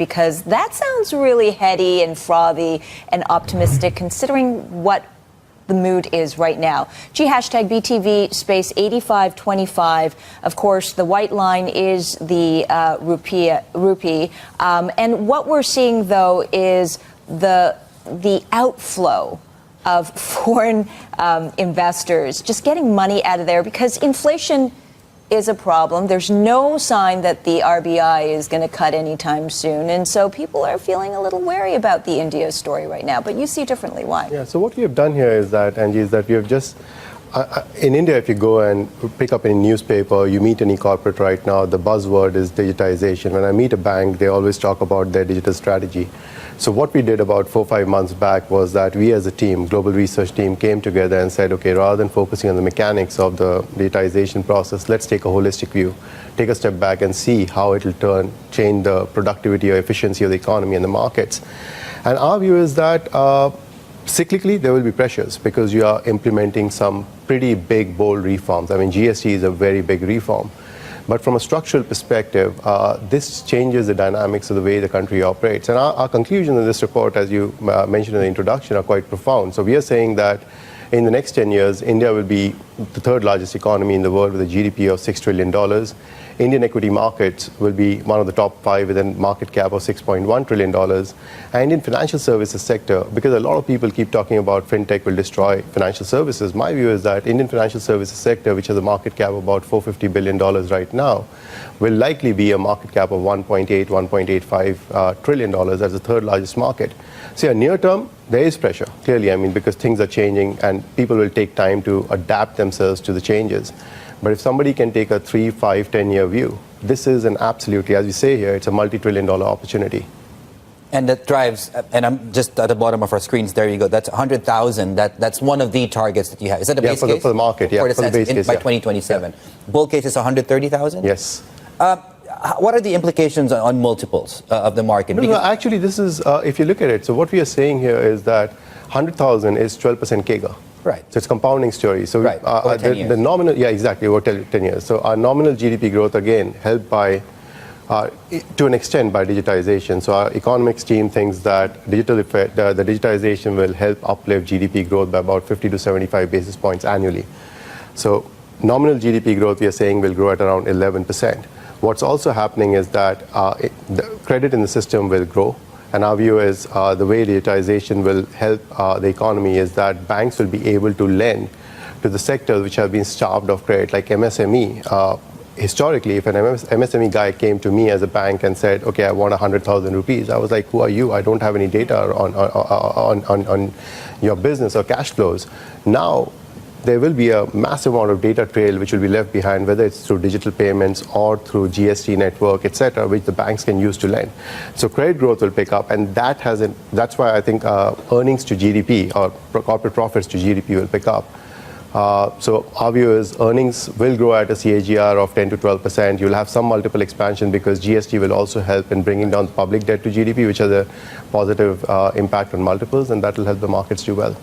Because that sounds really heady and frothy and optimistic considering what the mood is right now. Hashtag BTV space 8525. Of course, the white line is the rupee. And what we're seeing, though, is the outflow of foreign investors just getting money out of there because inflation is a problem. There's no sign that the RBI is going to cut anytime soon. And so people are feeling a little wary about the India story right now. But you see differently. Why? Yeah, so what we have done here is that, Angie, is that we have just, in India, if you go and pick up any newspaper, you meet any corporate right now, the buzzword is digitization. When I meet a bank, they always talk about their digital strategy. So what we did about 4 or 5 months back was that we as a team, global research team, came together and said, okay, rather than focusing on the mechanics of the digitization process, let's take a holistic view, take a step back and see how it will change the productivity or efficiency of the economy and the markets. And our view is that cyclically there will be pressures because you are implementing some pretty big, bold reforms. I mean, GST is a very big reform. But from a structural perspective, this changes the dynamics of the way the country operates. And our conclusions in this report, as you mentioned in the introduction, are quite profound. So we are saying that in the next 10 years, India will be the third largest economy in the world with a GDP of $6 trillion. Indian equity markets will be one of the top 5 with a market cap of $6.1 trillion. And Indian financial services sector, because a lot of people keep talking about fintech will destroy financial services, my view is that Indian financial services sector, which has a market cap of about $450 billion right now, will likely be a market cap of $1.8, $1.85 trillion as the third largest market. So yeah, near term, there is pressure, clearly, I mean, because things are changing and people will take time to adapt themselves to the changes. But if somebody can take a 3, 5, 10-year view, this is an absolutely, as we say here, it's a multi-trillion-dollar opportunity. And that drives, and I'm just at the bottom of our screens, there you go, that's 100,000, that's one of the targets that you have. Is that a base case? For the market, yeah, for the base case, by 2027. Yeah. Bull case is 130,000? Yes. What are the implications on multiples of the market? No, actually, this is, if you look at it, so what we are saying here is that 100,000 is 12% CAGR. Right. So it's compounding story. So right. The nominal, yeah, exactly, over 10 years. So our nominal GDP growth, again, helped by, to an extent, by digitization. So our economics team thinks that the digitization will help uplift GDP growth by about 50 to 75 basis points annually. So nominal GDP growth, we are saying, will grow at around 11%. What's also happening is that the credit in the system will grow. And our view is the way digitization will help the economy is that banks will be able to lend to the sectors which have been starved of credit, like MSME. Historically, if an MSME guy came to me as a bank and said, okay, I want 100,000 rupees, I was like, who are you? I don't have any data on your business or cash flows. Now, there will be a massive amount of data trail which will be left behind, whether it's through digital payments or through GST network, et cetera, which the banks can use to lend. So credit growth will pick up, and that's why I think earnings to GDP or corporate profits to GDP will pick up. So our view is earnings will grow at a CAGR of 10 to 12%. You'll have some multiple expansion because GST will also help in bringing down the public debt to GDP, which has a positive impact on multiples, and that will help the markets do well.